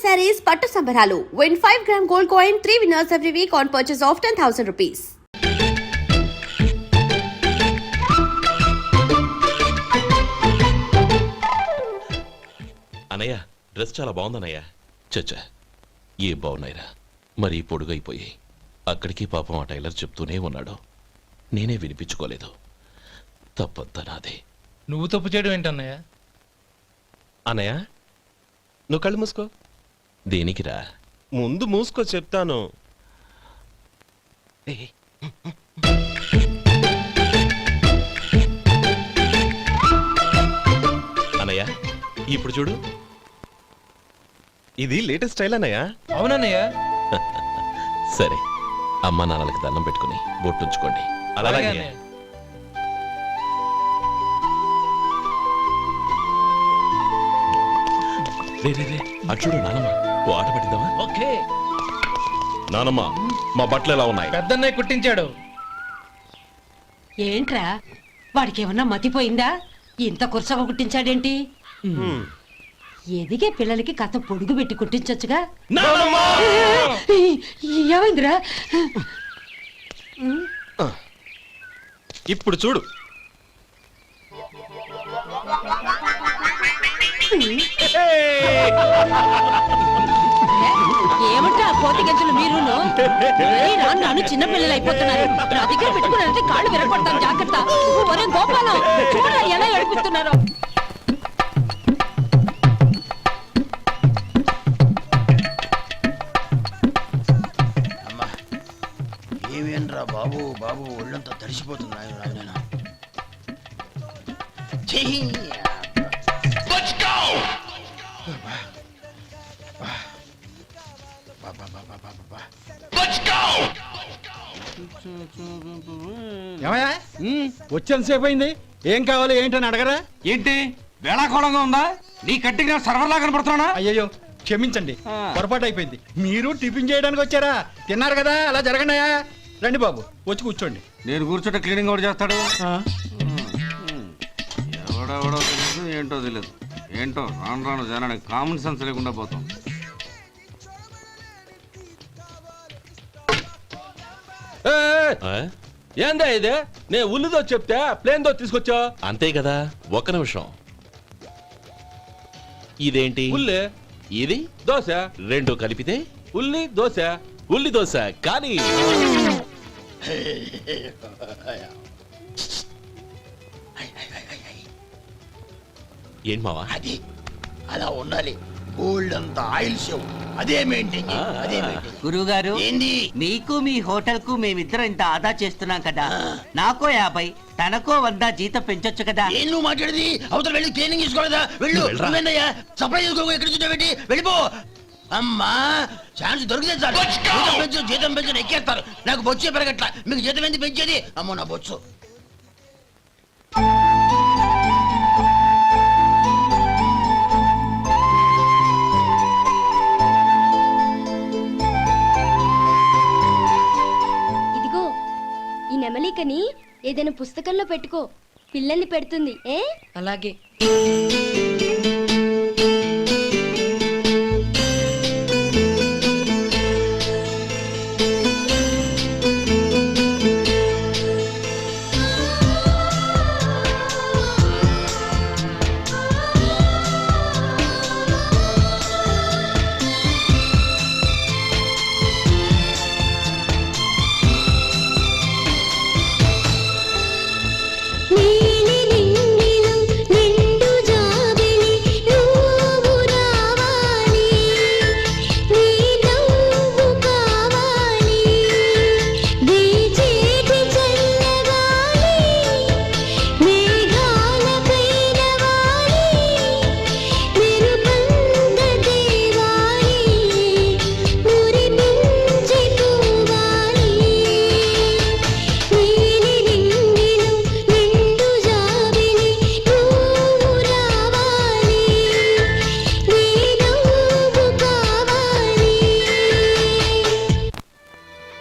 sarees పట్టు సంబరాలు. Win 5-gram gold coin, 3 winners every week on purchase of 10,000 rupees. అనయ్య dress చాలా బాగుందన్నయ్య. చచ్చా ఏ బాగున్నాయిరా, మరీ పొడుగైపోయి. అక్కడికి పాపం ఆ టైలర్ చెప్తూనే ఉన్నాడు, నేనే వినిపించుకోలేదు. తప్పంతా నాదే. నువ్వు తప్పు చేయడం ఏంటన్నయ్య? అన్నయ్య నువ్వు కళ్ళు మూసుకో. దేనికిరా? ముందు మూసుకో చెప్తాను. అనయ్య ఇప్పుడు చూడు, ఇది లేటెస్ట్ స్టైల్ అన్నయ్య. అవునన్నయ్య. సరే అమ్మా నాన్నలకి దండం పెట్టుకుని బొట్టుంచుకోండి. అలాగే అన్నయ్య. రే రే రే అటు చూడు నానమ్మ, ఓ ఆట పట్టిద్దామా? ఓకే. నానమ్మ మా బట్టలు ఎలా ఉన్నాయి? పెద్దన్నయ్య కుట్టించాడు. ఏంట్రా వాడికి ఏమన్నా మతిపోయిందా? ఇంత కుర్చగా కుట్టించాడేంటి? ఎదిగే పిల్లలకి కథ పొడుగు పెట్టి కుట్టించొచ్చుగా. ఏమైందిరా? ఇప్పుడు చూడు. ఏమంటే ఆ కోతి గంజలు మీరును నన్ను చిన్న పిల్లలు అయిపోతున్నారు. నా దగ్గర పెట్టుకున్నారంటే కాళ్ళు విరగొడతాను, జాగ్రత్త. ఒరే గోపాలం, చూడరా ఎలా ఏడిపిస్తున్నారో. అమ్మా ఏమేనరా బాబు, బాబు ఒళ్ళంతా తడిసిపోతున్నా. నేను వచ్చేంతసేపు అయింది, ఏం కావాలి ఏంటని అడగరా? ఏంటి వేళాకోళంగా ఉందా? నీ కట్టికి సర్వర్లా కనపడుతున్నా? అయ్యయ్యో క్షమించండి, పొరపాటు అయిపోయింది. మీరు టిఫిన్ చేయడానికి వచ్చారా? తిన్నారు కదా, అలా జరగండియా. రండి బాబు, వచ్చి కూర్చోండి. నేను కూర్చుంటే క్లీనింగ్ కూడా చేస్తాడు. ఎవడెవడో తెలియదు, ఏంటో తెలియదు. ఏంటో రాను రాను జనానికి కామన్ సెన్స్ లేకుండా పోతాం. ఆ? ఏందా ఇది? నే ఉల్లిదో చెప్తే ప్లేన్ దో తీసుకొచ్చా. అంతే కదా, ఒక్క నిమిషం. ఇదేంటి? ఉల్లి ఇది దోశ, రెండు కలిపితే ఉల్లి దోశ. ఉల్లి దోశ. కానీ ఏంటి మావా? అది అలా ఉండాలి. గోల్డ్ అంతా ఆయిల్ షో అదే మెయింటైన్ చేయి, అదే మెయింటైన్. గురువుగారు, ఏంది? మీకు మీ హోటల్ కు మేమిద్దరం ఇంత ఆదా చేస్తున్నాం కదా, నాకో 50 తనకో 100 జీతం పెంచొచ్చు కదా. ఏం నువ్వు మాట్లాడేది? అవతల వెళ్ళి ట్రైనింగ్ తీసుకోలేదా? వెళ్ళు. నువ్వేందయ్యా సప్లై చేసుకో, ఎక్కడ చూసా పెట్టి వెళ్ళిపో. అమ్మా ఛాన్స్ దొరికితే చాలు. జీతం పెంచు ఎక్కేస్తారు. నాకు బొచ్చే పెరగట్ల, మీకు జీతం ఎందుకు పెంచేది? అమ్మో నా బొచ్చు. ఇదిగో ఈ నెమలికని ఏదైనా పుస్తకంలో పెట్టుకో, పిల్లల్ని పెడుతుంది. అలాగే.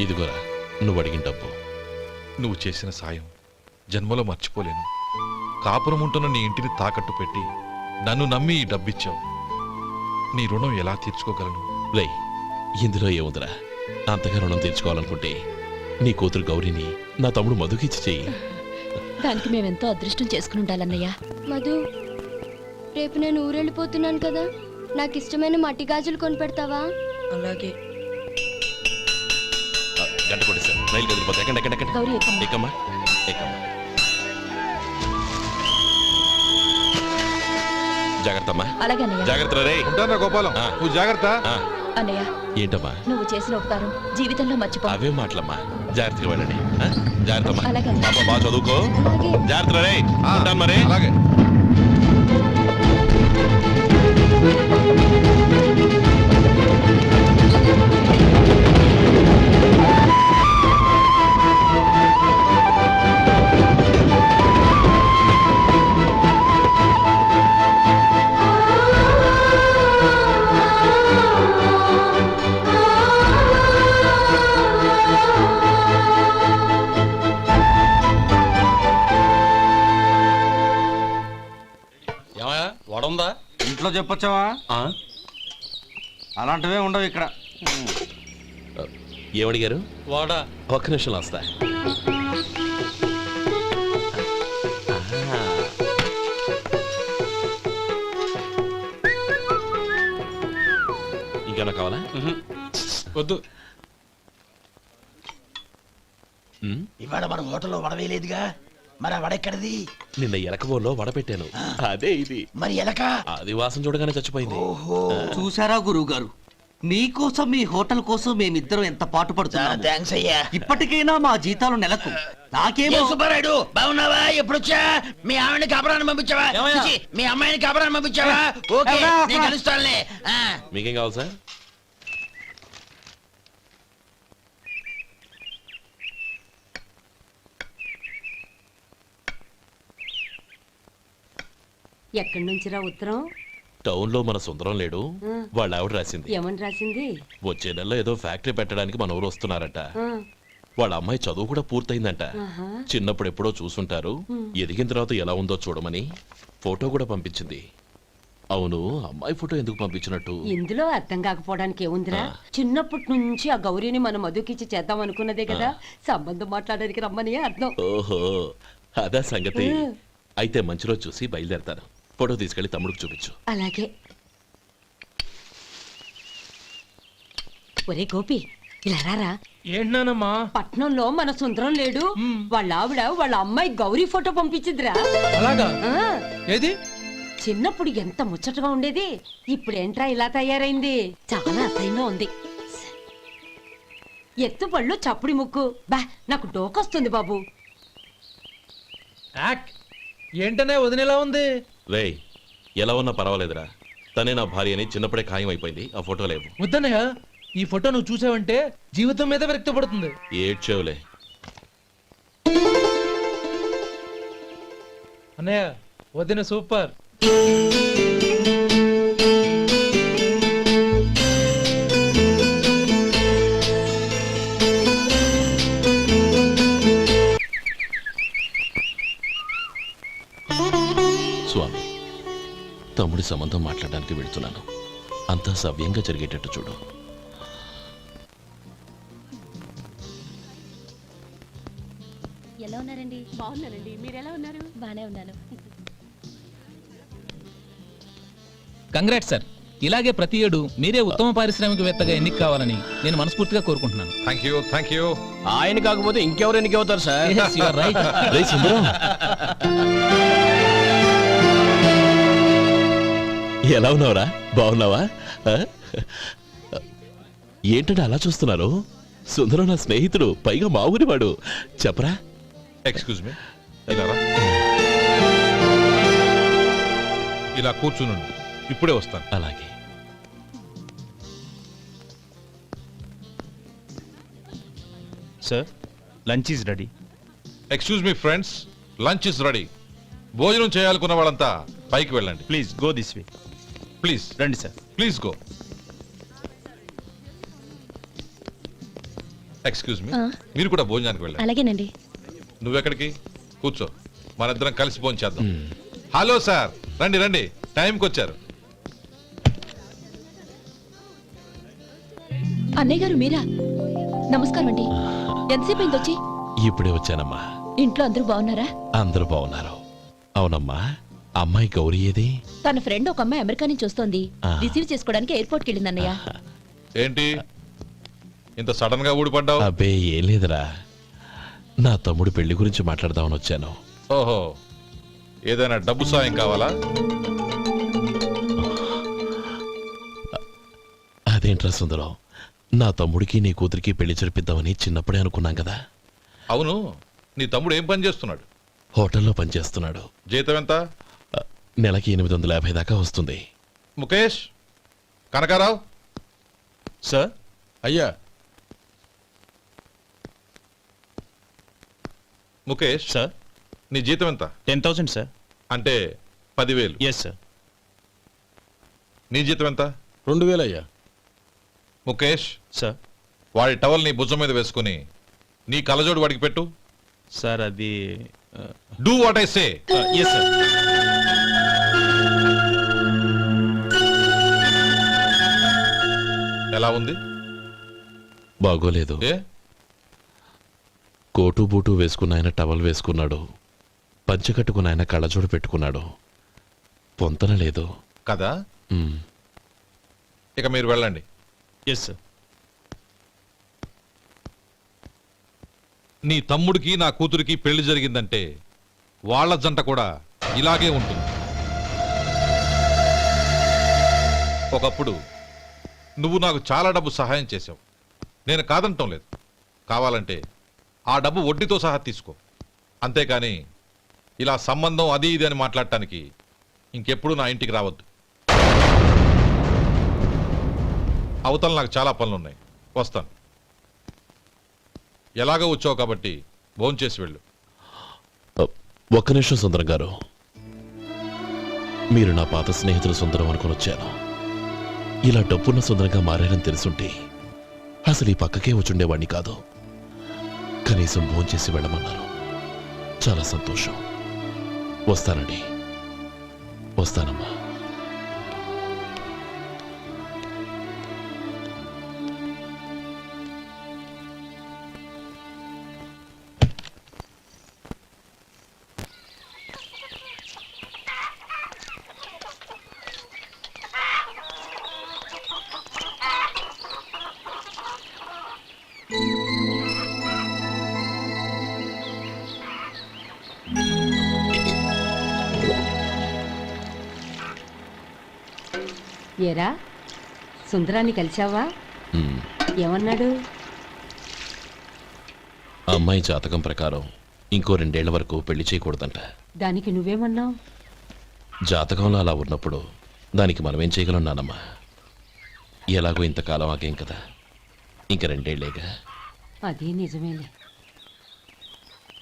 ఇదిగోరా నువ్వు అడిగిన డబ్బు. నువ్వు చేసిన సాయం జన్మలో మర్చిపోలేను. కాపురం ఉంటున్న నీ ఇంటిని తాకట్టు పెట్టి నన్ను నమ్మి ఈ డబ్బిచ్చావు. నీ రుణం ఎలా తీర్చుకోగలను? రేయ్, ఇందులో ఏముందిరా? అంతగా రుణం తీర్చుకోవాలనుకుంటే నీ కూతురు గౌరీని నా తమ్ముడు మధుకిచ్చి చెయ్యి. దానికి మేమెంతో అదృష్టం చేసుకుని ఉండాలన్నయ్య. మధు, రేపు నేను ఊరెళ్ళిపోతున్నాను కదా, నాకు ఇష్టమైన మట్టి గాజులు కొనిపెడతావా? అలాగే. గంట కొట్టేశాను, రైలు కదిలిపోతే ఎక్కండి ఎక్కండి ఎక్కండి. గౌరీ ఎక్కమ్మా. ఎక్కమ్మా ఎక్కమ్మా. జాగ్రత్త అమ్మా. అలాగే అన్నయ్య. జాగ్రత్త రే. ఉంటానా గోపాలం, ఆ. నువ్వు జాగ్రత్త. అన్నయ్య, ఏంటమ్మా నువ్వు చేసిన ఉపకారం జీవితంలో మర్చిపో. అవే మాటలమ్మా, జాగ్రత్తగా వెళ్ళండి. జాగ్రత్త అమ్మా. అలాగే. పాప బాగా చదువుకో. అలాగే. జాగ్రత్త రే. ఆ, ఉంటాను మరి. అలాగే. ఏమయ్యా వడుందా? ఇంట్లో చెప్పొచ్చావా? అలాంటివే ఉండవు ఇక్కడ. ఏమడిగారు? వాడా? ఒక్క నిమిషంలో వస్తా. ఇంకేమన్నా కావాలా? వద్దు. ఇవాళ మన హోటల్లో వడవేయలేదుగా, మరి ఆ వడ ఎక్కడిది? నిన్న ఎలకబోలో వడ పెట్టాను, అదే ఇది. మరి ఎలక? అది వాసన చూడగానే చచ్చిపోయింది. చూసారా గురువు గారు, మీకోసం మీ హోటల్ కోసం మేమిద్దరం ఎంత పాటు పడుతున్నాం. థ్యాంక్స్ అయ్యా. ఇప్పటికైనా మా జీతాలు నెలకు నాకేమో. సుబ్బారాయుడు బాగున్నావా? ఎప్పుడొచ్చా? మీ ఆవిడని కబరాన్ని పంపించావా? ఏమయ్యా? చిచి, మీ అమ్మాయిని కబరాన్ని పంపించావా? ఓకే, నేను కలుస్తానులే. మీకేం కావాలి సార్? ఎక్కడి నుంచిరా ఉత్తరం? టౌన్ లో మన సుందరం లేడు, వాళ్ళ ఆవిడ రాసింది. ఏమని రాసింది? వచ్చే నెలలో ఏదో ఫ్యాక్టరీ పెట్టడానికి మన ఊరు వస్తున్నారట. వాళ్ళ అమ్మాయి చదువు కూడా పూర్తయిందంట. చిన్నప్పుడు ఎప్పుడో చూసుంటారు, ఎదిగిన తర్వాత ఎలా ఉందో చూడమని ఫోటో కూడా పంపించింది. అవును, అమ్మాయి ఫోటో ఎందుకు పంపించినట్టు? ఇందులో అర్థం కాకపోవడానికి ఏముందిరా? చిన్నప్పటి నుంచి ఆ గౌరీని మనం మధుకిచ్చి చేద్దాం అనుకున్నదే కదా, సంబంధం మాట్లాడడానికి రమ్మని అర్థం. ఓహో, అదా సంగతి. అయితే మంచి రోజు చూసి బయలుదేరతాను. ఫోటో తీసుకెళ్లి తమ్ముడికి చూపించు. అలాగే. ఒరే గోపి, ఇలా రారా. ఏంటన్నానమ్మా? పట్నంలో మన సుందరం లేడు, వాళ్ళ ఆవిడ వాళ్ళ అమ్మాయి గౌరీ ఫోటో పంపించిద్రా. అలాగా? ఆ, ఏది? చిన్నప్పుడు ఎంత ముచ్చటగా ఉండేది, ఇప్పుడు ఏంట్రా ఇలా తయారైంది? చాలా అసహ్యంగా ఉంది. ఎత్తు పళ్ళు చప్పుడి ముక్కు, బా నాకు డోకొస్తుంది బాబు. యాక్ ఏంటనే వదినేలా ఉంది? రేయ్, ఎలా ఉన్నా పర్వాలేదురా, తనే నా భార్య అని చిన్నప్పుడే ఖాయం అయిపోయింది. ఆ ఫోటో లేవు. వద్దన్నయ్య, ఈ ఫోటో నువ్వు చూసావంటే జీవితం మీద వ్యక్తపడుతుంది. ఏడ్చేవులే. అన్నయ్య, వదిన సూపర్. స్వామి, తమ్ముడి సంబంధం మాట్లాడడానికి వెళ్తున్నాను. అంతా సవ్యంగా జరిగేటట్టు చూడు. ఎలా ఉన్నారండి? బాగున్నానండి, మీరు ఎలా ఉన్నారు? బానే ఉన్నాను. Congrats sir. ఇలాగే ప్రతి ఏడు మీరే ఉత్తమ పారిశ్రామికవేత్తగా ఎన్నిక కావాలని నేను మనస్ఫూర్తిగా కోరుకుంటున్నాను. Thank you. ఆయన కాకపోతే ఇంకెవరు ఎన్నికవుతారు sir? Yes, you are right. రేయ్ సుందరం, ఎలా ఉన్నావురా? బాగున్నావా? ఏంటంటే అలా చూస్తున్నారు? సుందరం నా స్నేహితుడు, పైగా మా ఊరివాడు. చెప్పరా? ఎక్స్క్యూజ్ మీ, ఇలా కూర్చునుండు, ఇప్పుడే వస్తాను. అలాగే. Sir, lunch is ready. Excuse me friends, lunch is ready. భోజనం చేయాలనుకున్న వాళ్ళంతా పైకి వెళ్ళండి. Please go this way. Please రండి sir. Please go. Excuse me, మీరు కూడా భోజనానికి వెళ్ళండి. అలాగేనండి. నువ్వెక్కడికి? కూర్చో, మనిద్దరం కలిసి భోజనం చేద్దాం. హలో సార్, రండి రండి, టైంకి వచ్చారు. అన్నయ్య గారు మీరా? నమస్కారం అండి. ఎంతసేపు అయింది వచ్చి? ఇప్పుడే వచ్చానమ్మా. ఇంట్లో అందరూ బాగున్నారా? అందరూ బాగున్నారు. అవునమ్మా, అమ్మాయి గౌరీ ఏది? తన ఫ్రెండ్ ఒక అమ్మాయి అమెరికా నుంచి వస్తోంది. ఆ. రిసీవ్ చేసుకోవడానికి ఎయిర్పోర్ట్కి వెళ్ళింది అన్నయ్య. ఏంటి ఇంత సడన్ గా ఊడిపడ్డావు? అబ్బే ఏం లేదురా, నా తమ్ముడు పెళ్లి గురించి మాట్లాడదామని వచ్చాను. ఓహో, ఏదైనా డబ్బు సాయం కావాలా? అదేంట్రా సుందరం, నా తమ్ముడికి నీ కూతురికి పెళ్లి జరిపిద్దామని చిన్నప్పుడే అనుకున్నాం కదా. అవును, నీ తమ్ముడు ఏం పని చేస్తున్నాడు? హోటల్లో పనిచేస్తున్నాడు. జీతం ఎంత? నెలకి 850 దాకా వస్తుంది. ముఖేష్, కనకారావు. సార్. అయ్యా. ముఖేష్ సార్. నీ జీతం ఎంత? 10,000 సార్. అంటే 10,000. Yes sir. నీ జీతం ఎంత? 2,000 అయ్యా. ముఖేష్, సార్. వాడి టవల్ నీ భుజం మీద వేసుకుని నీ కలజోడు వాడికి పెట్టు. సార్ అది do what I say. Yes sir. ఎలా ఉంది? బాగోలేదు. ఏ? కోటు బూటు వేసుకున్న ఆయన టవల్ వేసుకున్నాడు, పంచె కట్టుకున్న ఆయన కళ్ళజోడు పెట్టుకున్నాడు. పొంతన లేదు కదా. ఉమ్. ఇక మీరు వెళ్ళండి. Yes sir. నీ తమ్ముడికి నా కూతురికి పెళ్లి జరిగిందంటే వాళ్ళ జంట కూడా ఇలాగే ఉంటుంది. ఒకప్పుడు నువ్వు నాకు చాలా డబ్బు సహాయం చేశావు, నేను కాదంటం లేదు. కావాలంటే ఆ డబ్బు వడ్డీతో సహా తీసుకో. అంతేకాని ఇలా సంబంధం అది ఇది అని మాట్లాడటానికి ఇంకెప్పుడు నా ఇంటికి రావద్దు. అవతల నాకు చాలా పనులున్నాయి, వస్తాను. ఎలాగో వచ్చావు కాబట్టి భోంచేసి వెళ్ళు. ఒక్క నిమిషం సుందరం గారు, మీరు నా పాత స్నేహితులు సుందరం అనుకుని వచ్చాను. ఇలా డబ్బున్న సుందరంగా మారారని తెలుసుంటే అసలు ఈ పక్కకే వచ్చుండేవాణ్ణి కాదు. కనీసం భోంచేసి వెళ్ళమన్నారు, చాలా సంతోషం. వస్తానండి. వస్తానమ్మా. ఏరా, సుందరాన్ని కలిశావా? ఉమ్. ఏమన్నాడు? అమ్మాయి జాతకం ప్రకారం ఇంకో 2 ఏళ్ల వరకు పెళ్లి చేయకూడదంట. దానికి నువ్వేమన్నావు? జాతకంలో అలా ఉన్నప్పుడు దానికి మనమేం చేయగలం నానమ్మా? ఎలాగో ఇంతకాలం ఆగేం కదా, ఇంక 2 ఏళ్లేగా. అది నిజమేలే.